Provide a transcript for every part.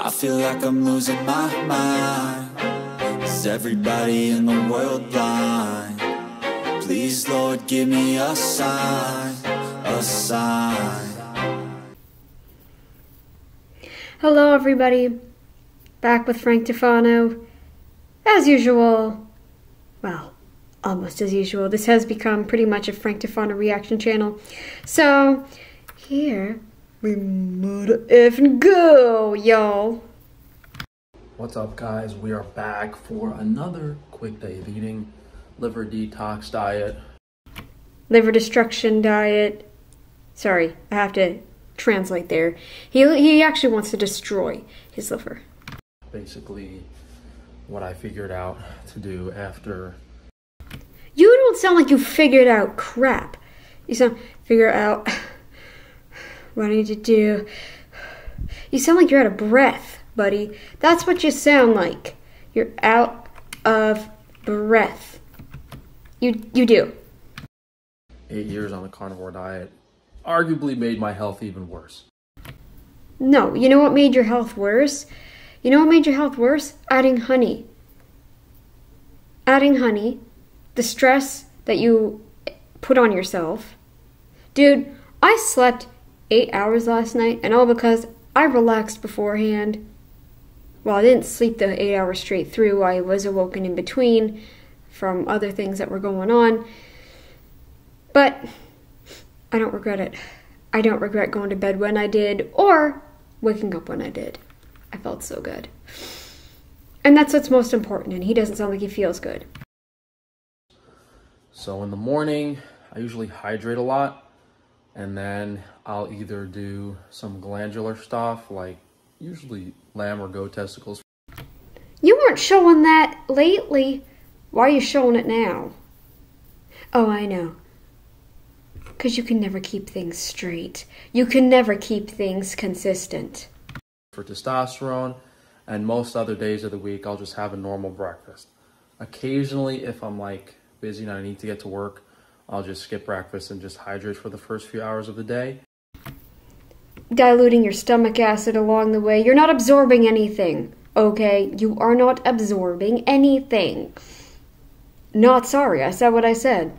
I feel like I'm losing my mind. Is everybody in the world blind? Please, Lord, give me a sign, a sign. Hello everybody, back with Frank Tufano. As usual, well, almost as usual, this has become pretty much a Frank Tufano reaction channel. So, here we mother effing go, y'all. What's up, guys? We are back for another quick day of eating. Liver detox diet. Liver destruction diet. Sorry, I have to translate there. He actually wants to destroy his liver. Basically, what I figured out to do after... You don't sound like you figured out crap. You sound, figure out what I need to do. You sound like you're out of breath, buddy. That's what you sound like. You're out of breath. You do. 8 years on a carnivore diet arguably made my health even worse. No, you know what made your health worse? You know what made your health worse? Adding honey. Adding honey. The stress that you put on yourself. Dude, I slept 8 hours last night, and all because I relaxed beforehand. Well, I didn't sleep the 8 hours straight through. I was awoken in between from other things that were going on. But I don't regret it. I don't regret going to bed when I did or waking up when I did. I felt so good. And that's what's most important, and he doesn't sound like he feels good. So in the morning, I usually hydrate a lot, and then I'll either do some glandular stuff, like usually lamb or goat testicles. You weren't showing that lately. Why are you showing it now? Oh, I know. Because you can never keep things straight. You can never keep things consistent. For testosterone, and most other days of the week, I'll just have a normal breakfast. Occasionally, if I'm like busy and I need to get to work, I'll just skip breakfast and just hydrate for the first few hours of the day. Diluting your stomach acid along the way. You're not absorbing anything, okay? You are not absorbing anything. Not sorry, I said what I said.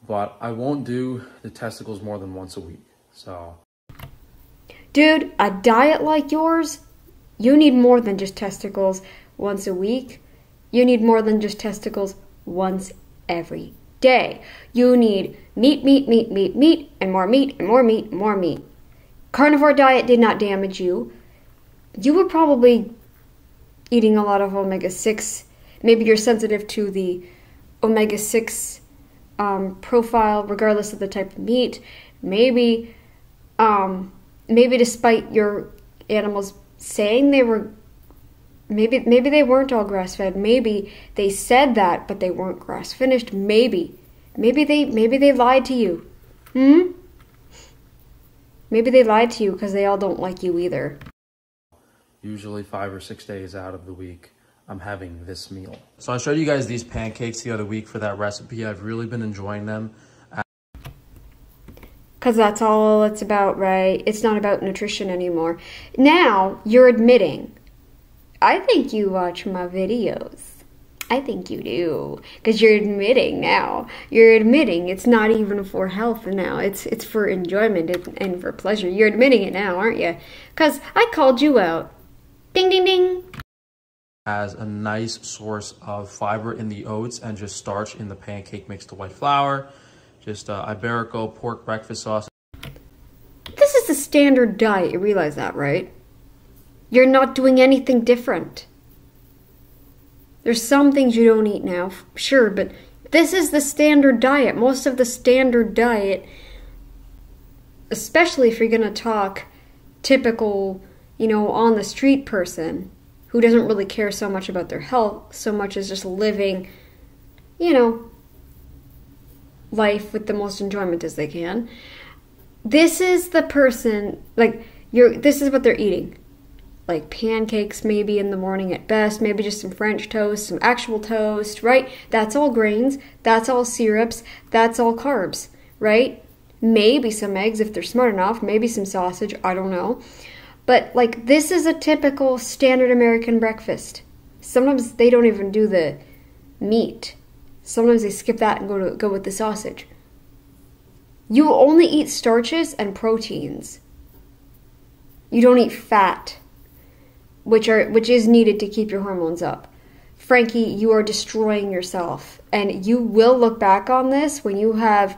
But I won't do the testicles more than once a week, so... Dude, a diet like yours, you need more than just testicles once a week. You need more than just testicles once every day. You need meat, meat, meat, meat, meat, and more meat, and more meat, and more meat. Carnivore diet did not damage you. You were probably eating a lot of omega-6. Maybe you're sensitive to the omega-6 profile, regardless of the type of meat. Maybe despite your animals saying they were, maybe they weren't all grass-fed. Maybe they said that, but they weren't grass-finished. Maybe they lied to you. Maybe they lied to you because they all don't like you either. Usually 5 or 6 days out of the week, I'm having this meal. So I showed you guys these pancakes the other week for that recipe. I've really been enjoying them. Because that's all it's about, right? It's not about nutrition anymore. Now, you're admitting. I think you watch my videos. I think you do. Because you're admitting now. You're admitting it's not even for health now. It's for enjoyment and for pleasure. You're admitting it now, aren't you? Because I called you out. Ding, ding, ding. As a nice source of fiber in the oats and just starch in the pancake mixed to white flour. Just Iberico pork breakfast sauce. This is the standard diet. You realize that, right? You're not doing anything different. There's some things you don't eat now, sure, but this is the standard diet. Most of the standard diet, especially if you're going to talk typical, on the street person who doesn't really care so much about their health, so much as just living, life with the most enjoyment as they can. This is the person, this is what they're eating. Like pancakes maybe in the morning at best, maybe just some French toast, some actual toast, right? That's all grains, that's all syrups, that's all carbs, right? Maybe some eggs if they're smart enough, maybe some sausage, I don't know. But, like, this is a typical standard American breakfast. Sometimes they don't even do the meat. Sometimes they skip that and go with the sausage. You only eat starches and proteins. You don't eat fat, which is needed to keep your hormones up. Frankie, you are destroying yourself, and you will look back on this when you have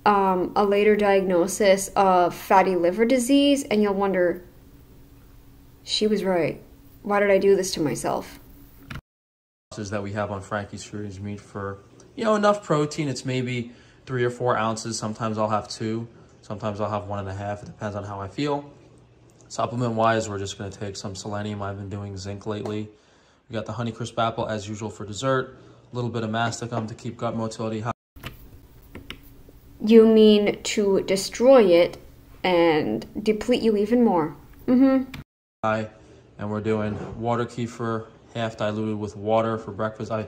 a later diagnosis of fatty liver disease, and you'll wonder, she was right. Why did I do this to myself? That we have on Frankie's Free Range Meat for, enough protein. It's maybe 3 or 4 ounces. Sometimes I'll have 2. Sometimes I'll have 1.5. It depends on how I feel. Supplement wise, we're just going to take some selenium. I've been doing zinc lately. We got the Honeycrisp apple as usual for dessert. A little bit of masticum to keep gut motility high. You mean to destroy it and deplete you even more. And we're doing water kefir, half diluted with water for breakfast. I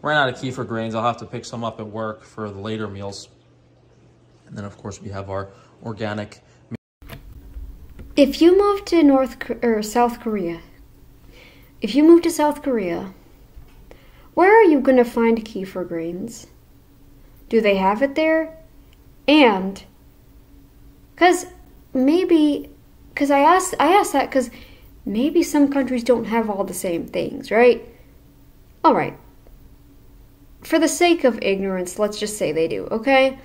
ran out of kefir grains. I'll have to pick some up at work for the later meals. And then, of course, we have our organic. If you move to South Korea, where are you going to find kefir grains? Do they have it there? And, I asked that because maybe some countries don't have all the same things, right? All right. For the sake of ignorance, let's just say they do, okay?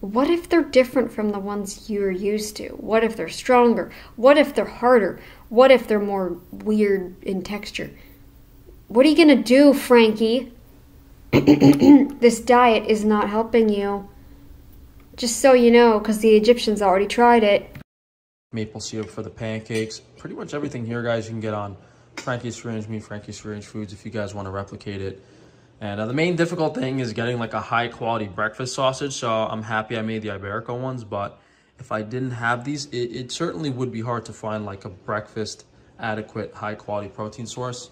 What if they're different from the ones you're used to? What if they're stronger? What if they're harder? What if they're more weird in texture? What are you gonna do, Frankie? This diet is not helping you. Just so you know, because the Egyptians already tried it. Maple syrup for the pancakes. Pretty much everything here, guys, you can get on Frankie's Free Range Meat, Frankie's Free Range Foods if you guys want to replicate it. And the main difficult thing is getting like a high quality breakfast sausage. So I'm happy I made the Iberico ones, but if I didn't have these, it certainly would be hard to find like a breakfast adequate high quality protein source.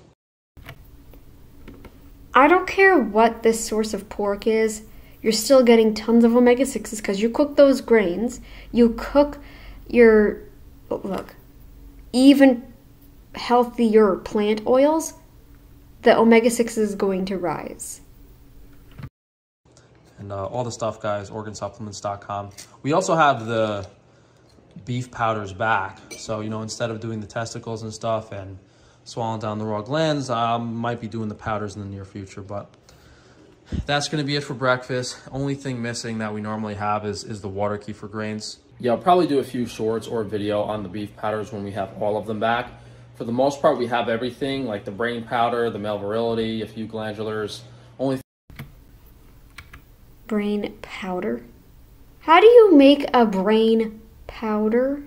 I don't care what this source of pork is, you're still getting tons of omega-6s because you cook those grains, you cook your, even healthier plant oils, the omega-6 is going to rise. And all the stuff, guys, organsupplements.com. We also have the beef powders back. So, instead of doing the testicles and stuff and swallowing down the raw glands, might be doing the powders in the near future. But that's going to be it for breakfast. Only thing missing that we normally have is the water kefir grains. Yeah, I'll probably do a few shorts or a video on the beef powders when we have all of them back. For the most part, we have everything, like the brain powder, the male virility, a few glandulars. Brain powder? How do you make a brain powder?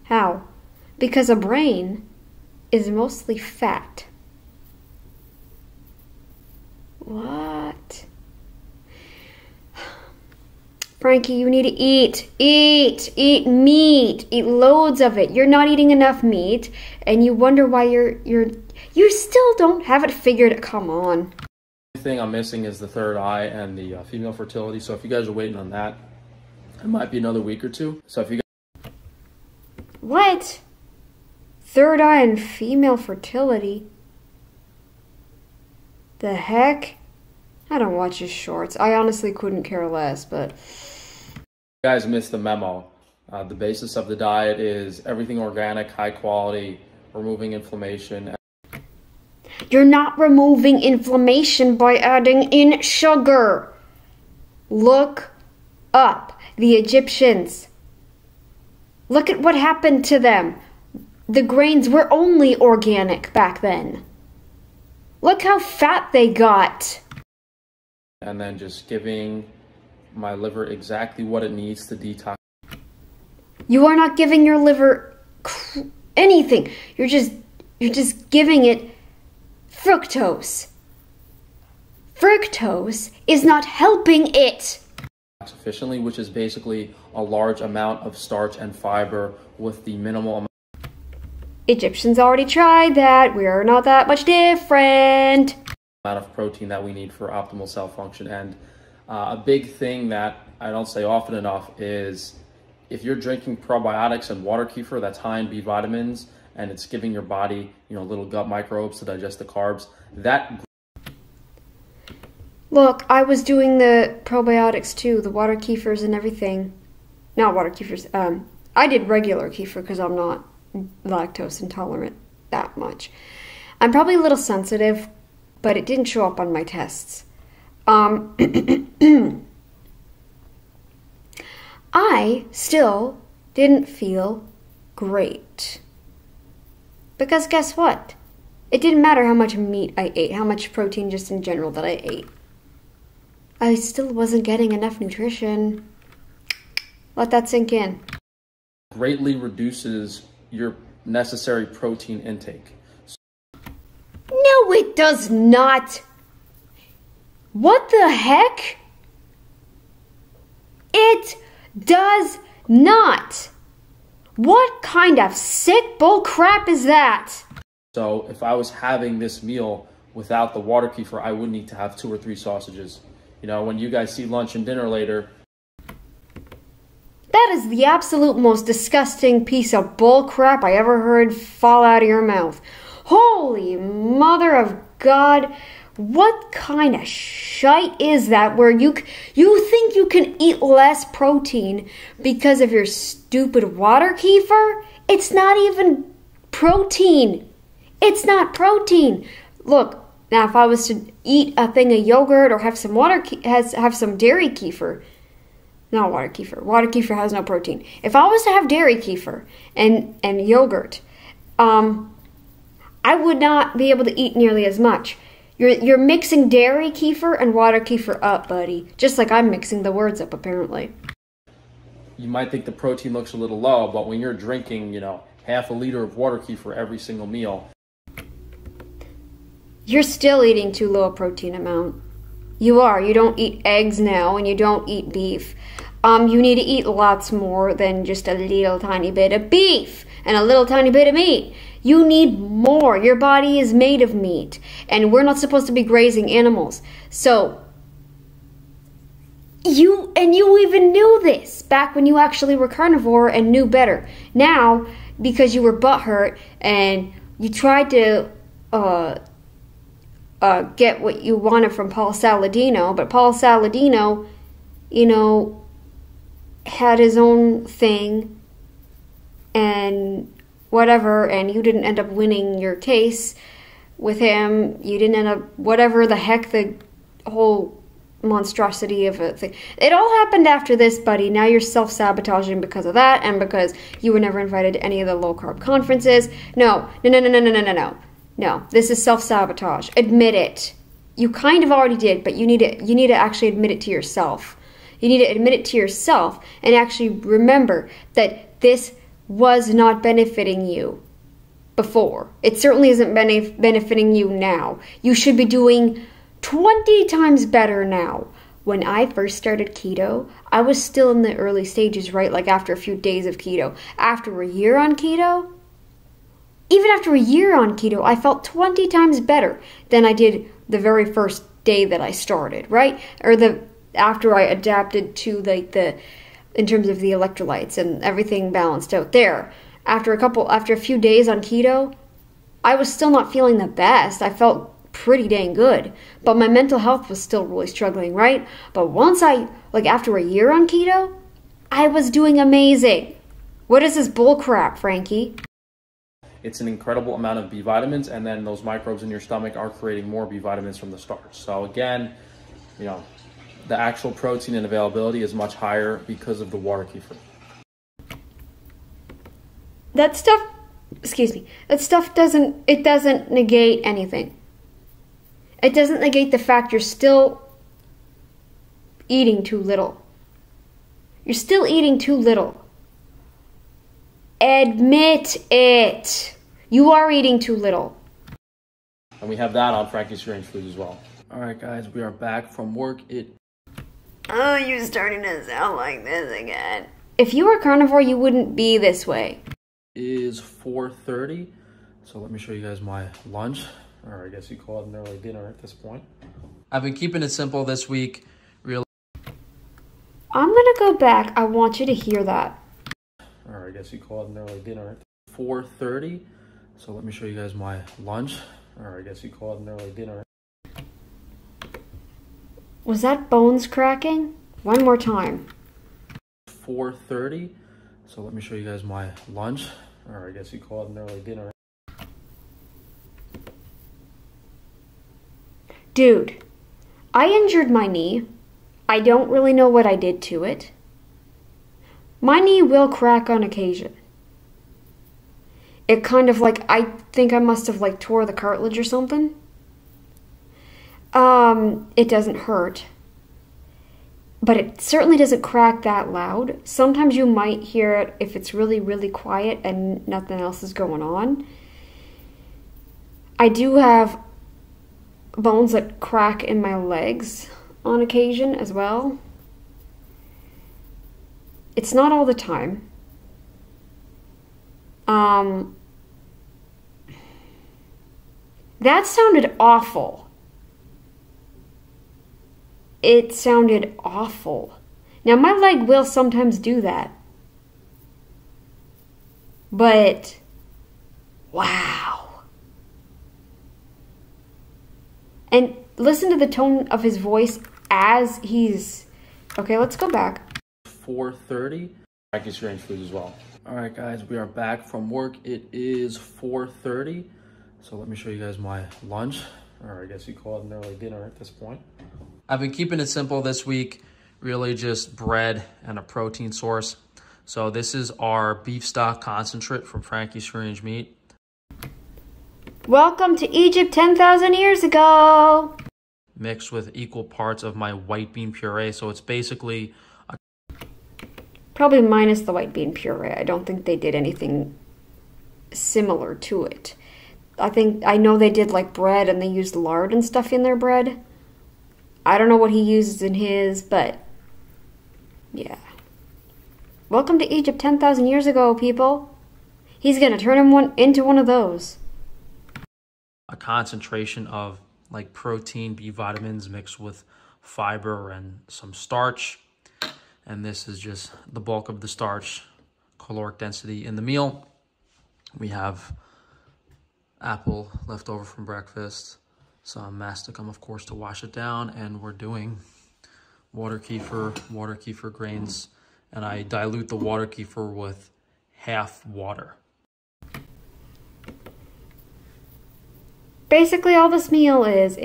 How? Because a brain is mostly fat. What? Frankie, you need to eat meat, eat loads of it. You're not eating enough meat, and you wonder why you still don't have it figured. Come on. The thing I'm missing is the third eye and the female fertility. So if you guys are waiting on that, it might be another week or two. So if you guys... What? Third eye and female fertility? The heck? I don't watch his shorts. I honestly couldn't care less, but... You guys missed the memo. The basis of the diet is everything organic, high quality, removing inflammation. You're not removing inflammation by adding in sugar. Look up the Egyptians. Look at what happened to them. The grains were only organic back then. Look how fat they got. And then just giving my liver exactly what it needs to detox. You are not giving your liver anything. You're just giving it fructose. Fructose is not helping it. Efficiently, which is basically a large amount of starch and fiber with the minimal amount. Egyptians already tried that. We are not that much different. Amount of protein that we need for optimal cell function. And a big thing that I don't say often enough is if you're drinking probiotics and water kefir that's high in B vitamins and it's giving your body, little gut microbes to digest the carbs, that... Look, I was doing the probiotics too, the water kefirs and everything. Not water kefirs. I did regular kefir because I'm not lactose intolerant that much. I'm probably a little sensitive, but it didn't show up on my tests. I still didn't feel great. Because guess what? It didn't matter how much meat I ate, how much protein just in general that I ate. I still wasn't getting enough nutrition. Let that sink in. Greatly reduces your necessary protein intake. No, it does not. What the heck? It does not. What kind of sick bull crap is that? So if I was having this meal without the water kefir, I would need to have 2 or 3 sausages. When you guys see lunch and dinner later. That is the absolute most disgusting piece of bull crap I ever heard fall out of your mouth. Holy mother of God. What kind of shite is that where you think you can eat less protein because of your stupid water kefir? It's not even protein. It's not protein. Look, now if I was to eat a thing of yogurt or have some have some dairy kefir, not water kefir. Water kefir has no protein. If I was to have dairy kefir and yogurt, I would not be able to eat nearly as much. You're mixing dairy kefir and water kefir up, buddy. Just like I'm mixing the words up, apparently. You might think the protein looks a little low, but when you're drinking, half a liter of water kefir every single meal, you're still eating too low a protein amount. You are. You don't eat eggs now, and you don't eat beef. You need to eat lots more than just a little tiny bit of beef and a little tiny bit of meat. You need more. Your body is made of meat, and we're not supposed to be grazing animals. So, you even knew this back when you actually were carnivore and knew better. Now, because you were butthurt and you tried to get what you wanted from Paul Saladino, but Paul Saladino, had his own thing and whatever, and you didn't end up winning your case with him. You didn't end up, whatever the heck, the whole monstrosity of a thing. It all happened after this, buddy. Now you're self-sabotaging because of that, and because you were never invited to any of the low-carb conferences. No, this is self-sabotage. Admit it. You kind of already did, but you need to actually admit it to yourself. You need to admit it to yourself and actually remember that this was not benefiting you before. It certainly isn't benefiting you now. You should be doing 20 times better now. When I first started keto, I was still in the early stages, right? Like after a few days of keto. After a year on keto, even after a year on keto, I felt 20 times better than I did the very first day that I started, right? Or after I adapted to in terms of the electrolytes and everything balanced out there. After a few days on keto, I was still not feeling the best. I felt pretty dang good, but my mental health was still really struggling, right? But after a year on keto, I was doing amazing. What is this bull crap, Frankie? It's an incredible amount of B vitamins, and then those microbes in your stomach are creating more B vitamins from the starch. So again, the actual protein and availability is much higher because of the water kefir. That stuff doesn't negate anything. It doesn't negate the fact you're still eating too little. You're still eating too little. Admit it. You are eating too little. And we have that on Frankie's Strange Foods as well. All right, guys, we are back from work. Oh, you're starting to sound like this again. If you were carnivore, you wouldn't be this way. It is 4:30, so let me show you guys my lunch, or I guess you call it an early dinner at this point. I've been keeping it simple this week. I'm gonna go back. I want you to hear that. Or I guess you call it an early dinner. 4:30. So let me show you guys my lunch. Or I guess you call it an early dinner. Was that bones cracking? One more time. 4:30. So let me show you guys my lunch. Or I guess you call it an early dinner. Dude, I injured my knee. I don't really know what I did to it. My knee will crack on occasion. It kind of like, I think I must have like tore the cartilage or something. It doesn't hurt. But it certainly doesn't crack that loud. Sometimes you might hear it if it's really, really quiet and nothing else is going on. I do have bones that crack in my legs on occasion as well. It's not all the time. That sounded awful. It sounded awful. Now, my leg will sometimes do that. But, wow. And listen to the tone of his voice as he's... Okay, let's go back. 4:30. Frankie Strange Foods as well. All right, guys, we are back from work. It is 4:30. So let me show you guys my lunch. Or I guess you call it an early dinner at this point. I've been keeping it simple this week. Really just bread and a protein source. So this is our beef stock concentrate from Frankie's Strange Meat. Welcome to Egypt 10,000 years ago. Mixed with equal parts of my white bean puree. So it's basically... Probably minus the white bean puree. I don't think they did anything similar to it. I know they did like bread and they used lard and stuff in their bread. I don't know what he uses in his, but yeah. Welcome to Egypt 10,000 years ago, people. He's going to turn him into one of those. A concentration of like protein, B vitamins mixed with fiber and some starch. And this is just the bulk of the starch, caloric density in the meal. We have apple left over from breakfast, some masticum, of course, to wash it down, and we're doing water kefir grains, and I dilute the water kefir with half water. Basically, all this meal is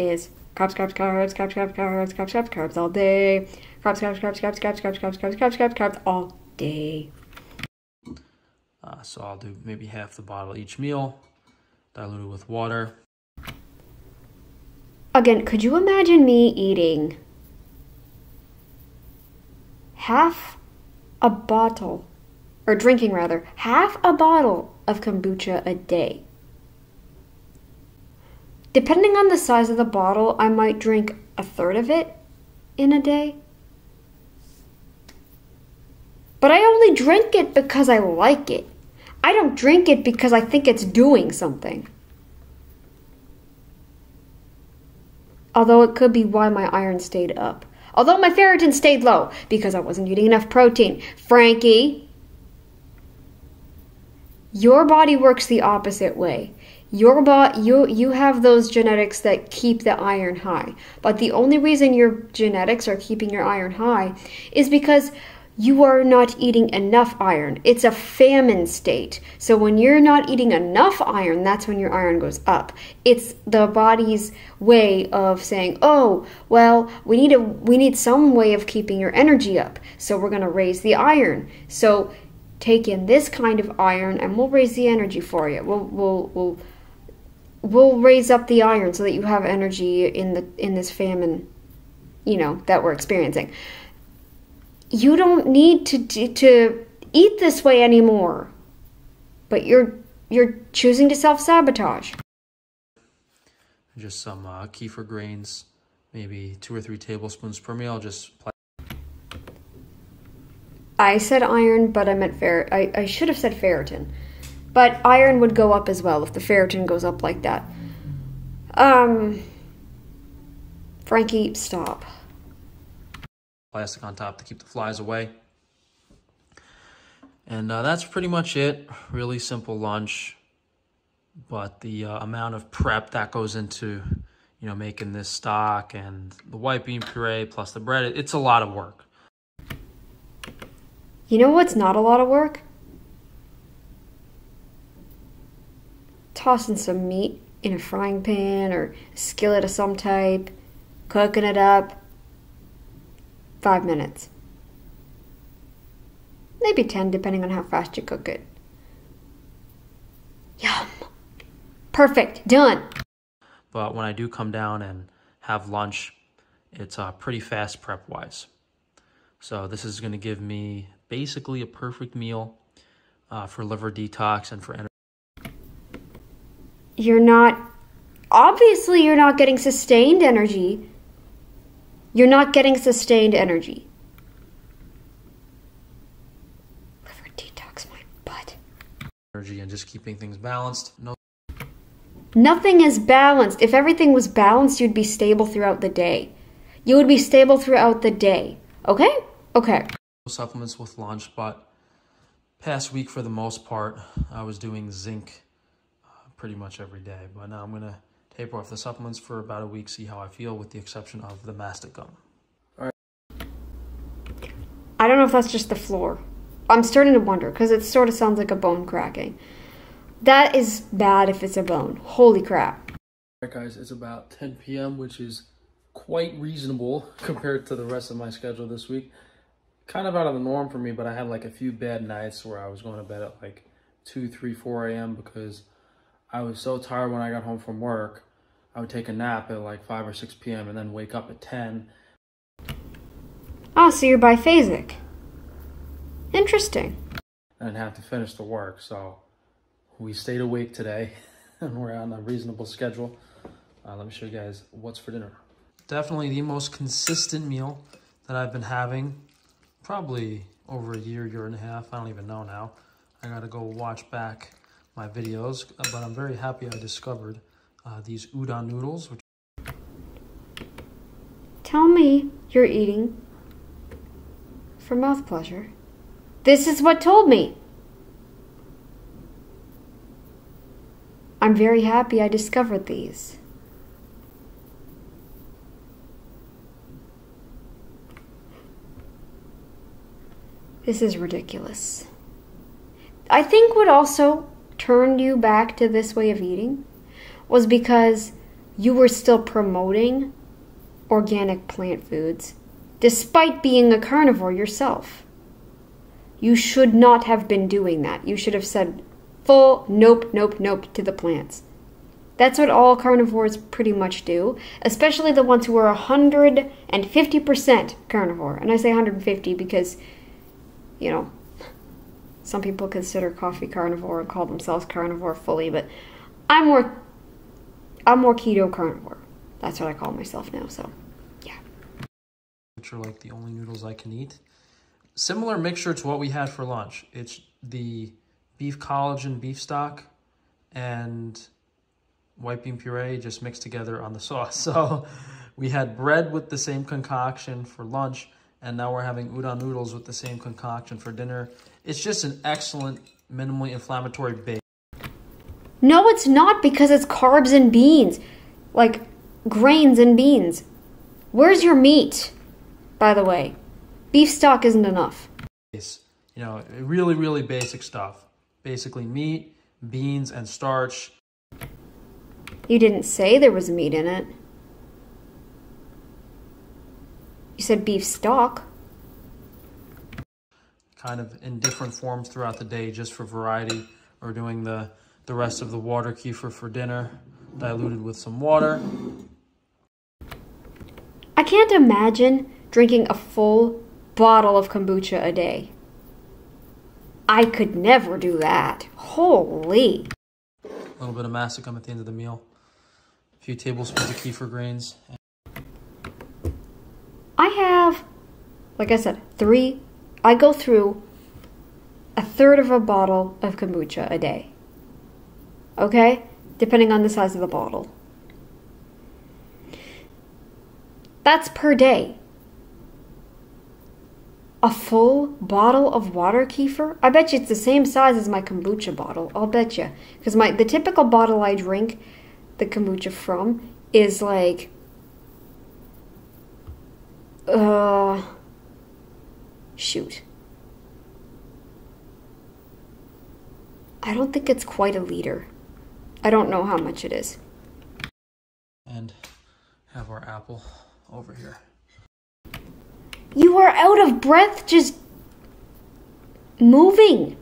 carbs, carbs, carbs, carbs, carbs, carbs, carbs, carbs, carbs all day. Carbs, carbs, carbs, carbs, carbs, carbs, carbs, carbs, carbs, carbs, carbs all day. So I'll do maybe half the bottle each meal, diluted with water. Again, could you imagine me eating half a bottle, or drinking rather, half a bottle of kombucha a day? Depending on the size of the bottle, I might drink a third of it in a day. But I only drink it because I like it. I don't drink it because I think it's doing something. Although it could be why my iron stayed up. Although my ferritin stayed low because I wasn't eating enough protein. Frankie, your body works the opposite way. You have those genetics that keep the iron high. But the only reason your genetics are keeping your iron high is because you are not eating enough iron. It's a famine state. So when you're not eating enough iron, that's when your iron goes up. It's the body's way of saying, oh, well, we need some way of keeping your energy up. So we're going to raise the iron. So take in this kind of iron and we'll raise the energy for you. We'll raise up the iron so that you have energy in this famine, that we're experiencing. You don't need to eat this way anymore, but you're choosing to self-sabotage. Just some kefir grains, maybe 2 or 3 tablespoons per meal. I said iron, but I meant I should have said ferritin, but iron would go up as well if the ferritin goes up like that. Frankie, stop. plastic on top to keep the flies away. And that's pretty much it. Really simple lunch. But the amount of prep that goes into, you know, making this stock and the white bean puree plus the bread, it's a lot of work. You know what's not a lot of work? Tossing some meat in a frying pan or a skillet of some type, cooking it up. 5 minutes. Maybe 10, depending on how fast you cook it. Yum! Perfect, done! But when I do come down and have lunch, it's pretty fast prep-wise. So this is going to give me basically a perfect meal for liver detox and for energy. Obviously you're not getting sustained energy. You're not getting sustained energy. Liver detox my butt. Energy and just keeping things balanced. Nothing is balanced. If everything was balanced, you'd be stable throughout the day. You would be stable throughout the day. Okay? Okay. Supplements with lunch, but past week for the most part, I was doing zinc pretty much every day. But now I'm going to taper off the supplements for about a week, see how I feel, with the exception of the mastic gum. All right. I don't know if that's just the floor. I'm starting to wonder, because it sort of sounds like a bone cracking. That is bad if it's a bone. Holy crap. All right, guys, it's about 10 p.m., which is quite reasonable compared to the rest of my schedule this week. Kind of out of the norm for me, but I had like a few bad nights where I was going to bed at like 2, 3, 4 a.m. because I was so tired when I got home from work. I would take a nap at like 5 or 6 p.m. and then wake up at 10. Oh, so you're biphasic. Interesting. And have to finish the work, so we stayed awake today and we're on a reasonable schedule. Let me show you guys what's for dinner. Definitely the most consistent meal that I've been having probably over a year, year and a half. I don't even know now. I gotta go watch back my videos, but I'm very happy I discovered these udon noodles. Tell me you're eating for mouth pleasure. This is what told me. I'm very happy I discovered these. This is ridiculous. I think what also turned you back to this way of eating was because you were still promoting organic plant foods despite being a carnivore yourself. You should not have been doing that. You should have said full nope, nope, nope to the plants. That's what all carnivores pretty much do, especially the ones who are 150% carnivore. And I say 150 because, you know, some people consider coffee carnivore and call themselves carnivore fully, but I'm more keto carnivore. That's what I call myself now, so yeah. Which are like the only noodles I can eat. Similar mixture to what we had for lunch. It's the beef collagen beef stock and white bean puree just mixed together on the sauce. So we had bread with the same concoction for lunch, and now we're having udon noodles with the same concoction for dinner. It's just an excellent, minimally inflammatory base. No, it's not, because it's carbs and beans. Like, grains and beans. Where's your meat, by the way? Beef stock isn't enough. You know, really, really basic stuff. Basically meat, beans, and starch. You didn't say there was meat in it. You said beef stock. Kind of in different forms throughout the day, just for variety. We're doing the rest of the water kefir for dinner, diluted with some water. I can't imagine drinking a full bottle of kombucha a day. I could never do that. Holy. A little bit of mastic gum at the end of the meal. A few tablespoons of kefir grains. I have, like I said, I go through a third of a bottle of kombucha a day. Okay? Depending on the size of the bottle. That's per day. A full bottle of water kefir? I bet you it's the same size as my kombucha bottle. I'll bet you. Because the typical bottle I drink the kombucha from is like... shoot. I don't think it's quite a liter. I don't know how much it is. And have our apple over here. You are out of breath just moving.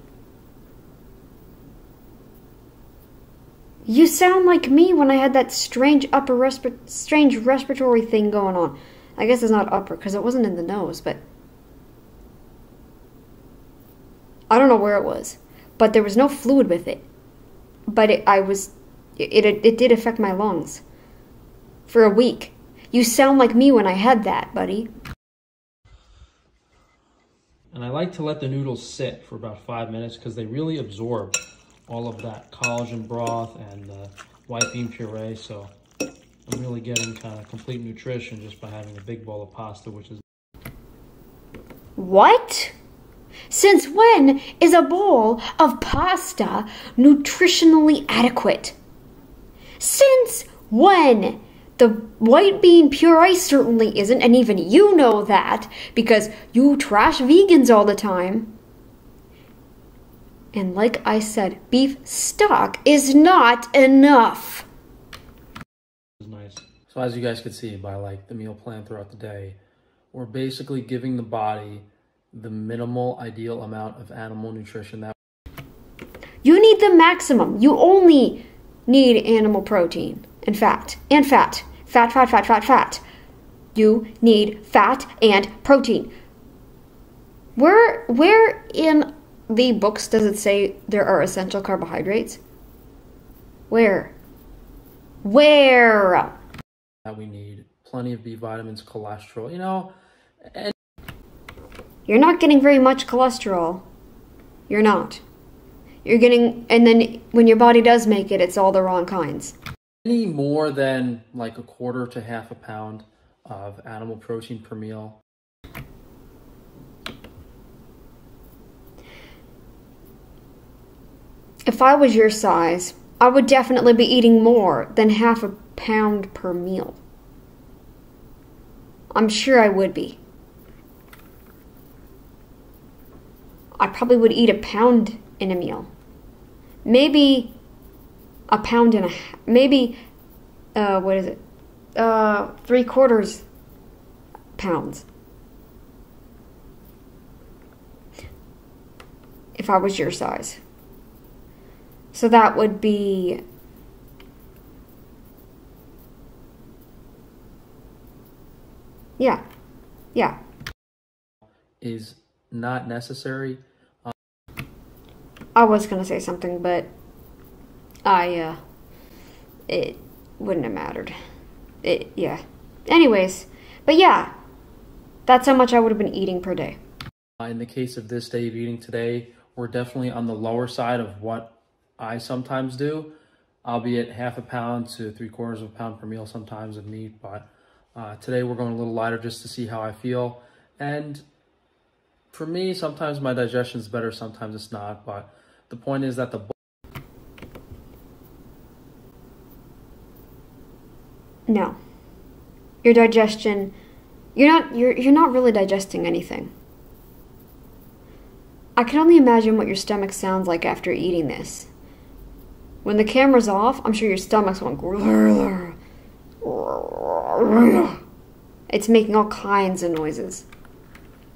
You sound like me when I had that strange respiratory thing going on. I guess it's not upper because it wasn't in the nose, but I don't know where it was. But there was no fluid with it. But it did affect my lungs for a week. You sound like me when I had that, buddy. And I like to let the noodles sit for about 5 minutes because they really absorb all of that collagen broth and white bean puree. So I'm really getting kind of complete nutrition just by having a big bowl of pasta, which is... What? Since when is a bowl of pasta nutritionally adequate? Since when? The white bean puree certainly isn't, and even you know that, because you trash vegans all the time. And like I said, beef stock is not enough. Nice. So as you guys can see by like the meal plan throughout the day, we're basically giving the body the minimal ideal amount of animal nutrition that... You need the maximum. You only need animal protein and fat. And fat. Fat. You need fat and protein. Where in the books does it say there are essential carbohydrates? Where? That we need plenty of B vitamins, cholesterol, you know. And you're not getting very much cholesterol. You're not. You're getting, and then when your body does make it, it's all the wrong kinds. Any more than like a quarter to half a pound of animal protein per meal. If I was your size, I would definitely be eating more than half a pound per meal. I'm sure I would be. I probably would eat a pound in a meal. Maybe a pound and a half. Maybe, what is it? 3/4 pounds. If I was your size. So that would be... Yeah. Is not necessary. I was gonna say something, but it wouldn't have mattered. Yeah. Anyways, but yeah, that's how much I would have been eating per day. In the case of this day of eating today, we're definitely on the lower side of what I sometimes do, albeit half a pound to 3/4 of a pound per meal sometimes of meat. But today we're going a little lighter just to see how I feel. And for me, sometimes my digestion is better, sometimes it's not. But the point is that No. Your digestion, you're not really digesting anything. I can only imagine what your stomach sounds like after eating this. When the camera's off, I'm sure your stomach's going... It's making all kinds of noises.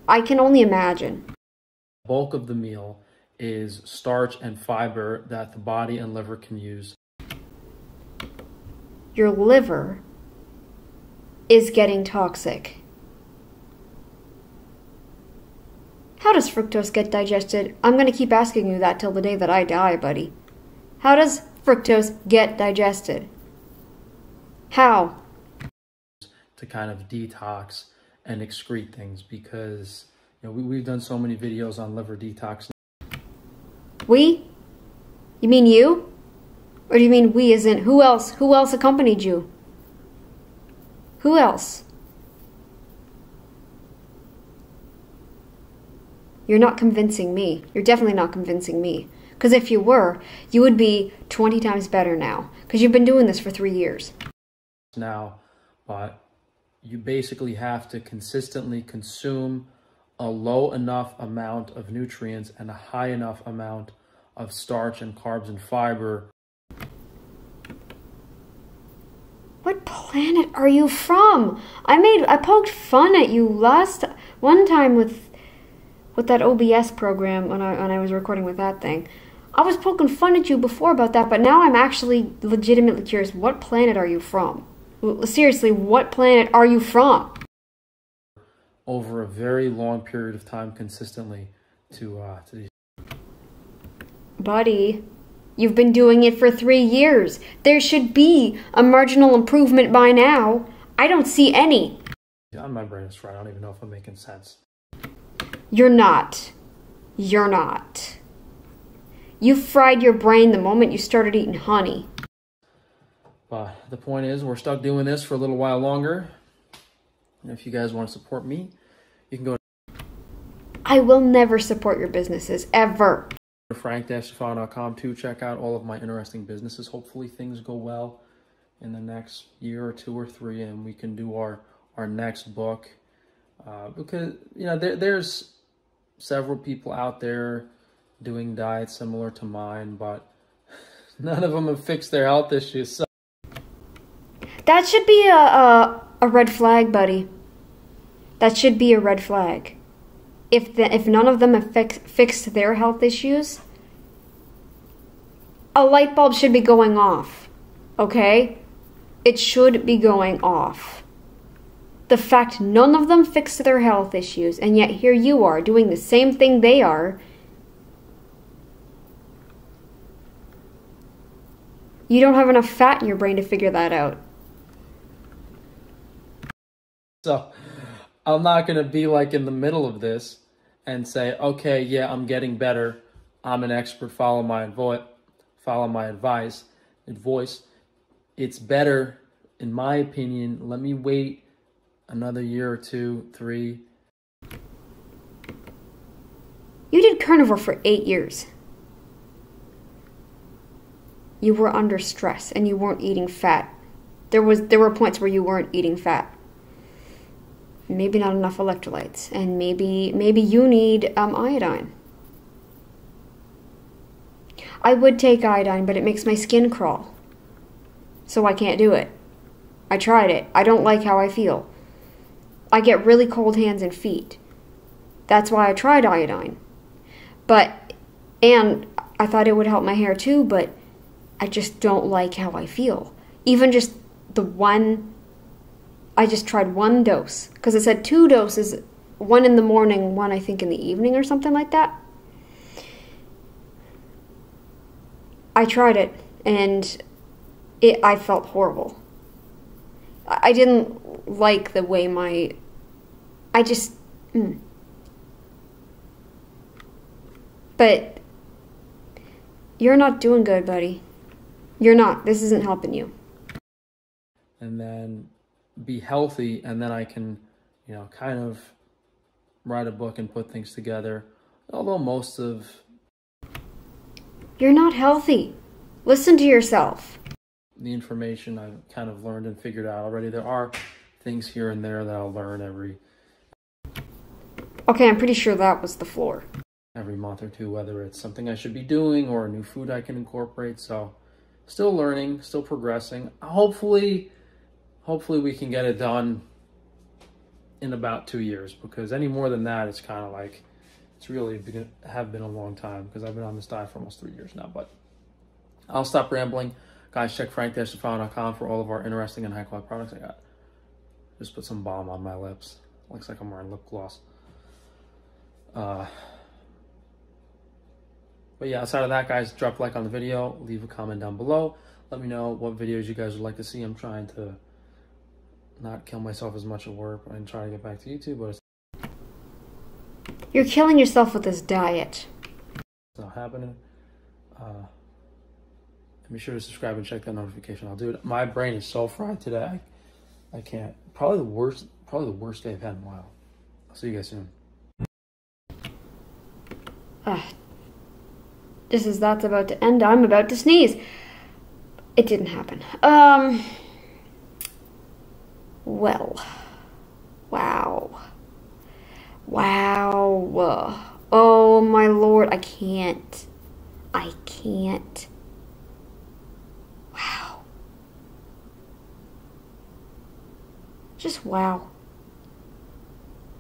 I can only imagine. The bulk of the meal is starch and fiber that the body and liver can use. Your liver is getting toxic. How does fructose get digested? I'm going to keep asking you that till the day that I die, buddy. How does fructose get digested? How? To kind of detox and excrete things, because you know we've done so many videos on liver detox. We? You mean you? Or do you mean we as in who else? Who else accompanied you? Who else? You're not convincing me. You're definitely not convincing me. Because if you were, you would be 20 times better now. Because you've been doing this for 3 years. Now, but you basically have to consistently consume a low enough amount of nutrients and a high enough amount of starch and carbs and fiber. What planet are you from? I poked fun at you one time with that OBS program when I was recording with that thing. I was poking fun at you before about that, but now I'm actually legitimately curious. What planet are you from? Seriously, what planet are you from? Over a very long period of time consistently to these. Buddy, you've been doing it for 3 years. There should be a marginal improvement by now. I don't see any. Yeah, my brain is fried. I don't even know if I'm making sense. You're not. You're not. You fried your brain the moment you started eating honey. But the point is, we're stuck doing this for a little while longer. And if you guys want to support me, you can go to I will never support your businesses, ever. frank-stefano.com to check out all of my interesting businesses. Hopefully things go well in the next year or 2 or 3, and we can do our next book. Because, you know, there's several people out there doing diets similar to mine, but none of them have fixed their health issues. So That should be a red flag, buddy. That should be a red flag. If none of them have fixed their health issues, a light bulb should be going off. Okay? It should be going off. The fact none of them fixed their health issues, and yet here you are doing the same thing they are. You don't have enough fat in your brain to figure that out. So I'm not going to be like in the middle of this and say, okay, yeah, I'm getting better. I'm an expert. Follow my advice. It's better, in my opinion. Let me wait another year or 2, 3. You did carnivore for 8 years. You were under stress and you weren't eating fat. There were points where you weren't eating fat. Maybe not enough electrolytes, and maybe you need iodine. I would take iodine, but it makes my skin crawl. So I can't do it. I tried it. I don't like how I feel. I get really cold hands and feet. That's why I tried iodine. And I thought it would help my hair too, but I just don't like how I feel. Even just I just tried 1 dose, because it said 2 doses, 1 in the morning, 1 I think in the evening or something like that. I tried it, and I felt horrible. I didn't like the way But you're not doing good, buddy. You're not. This isn't helping you. And then be healthy, and then I can, you know, kind of write a book and put things together. Although most of... You're not healthy. Listen to yourself. The information I've kind of learned and figured out already. There are things here and there that I'll learn every... Okay, I'm pretty sure that was the floor. Every month or 2, whether it's something I should be doing or a new food I can incorporate. So still learning, still progressing. Hopefully we can get it done in about 2 years, because any more than that, it's kind of like, it's really been a long time, because I've been on this diet for almost 3 years now. But I'll stop rambling. Guys, check frank-stefano.com for all of our interesting and high-quality products. I got just put some balm on my lips. Looks like I'm wearing lip gloss. But yeah, outside of that, guys, drop a like on the video, leave a comment down below. Let me know what videos you guys would like to see. I'm trying to not kill myself as much at work and try to get back to YouTube, but it's You're killing yourself with this diet. not happening. Be sure to subscribe and check that notification. I'll do it. My brain is so fried today. I can't. Probably the worst day I've had in a while. I'll see you guys soon. That's about to end. I'm about to sneeze. It didn't happen. Well. Wow. Oh my lord, I can't. Wow. Just wow.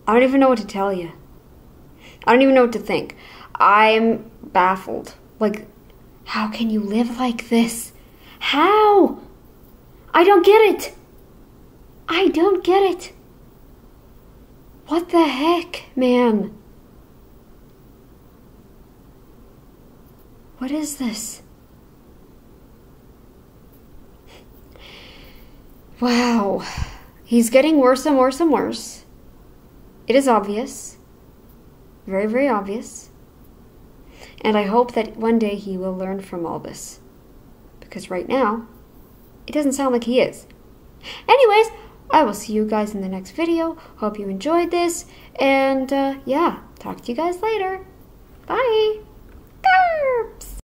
I don't even know what to tell you. I don't even know what to think. I'm baffled. Like, how can you live like this? How? I don't get it. What the heck, man? What is this? Wow. He's getting worse and worse and worse. It is obvious. Very, very obvious. And I hope that one day he will learn from all this. Because right now, it doesn't sound like he is. Anyways, I will see you guys in the next video. Hope you enjoyed this. And yeah, talk to you guys later. Bye. Derps.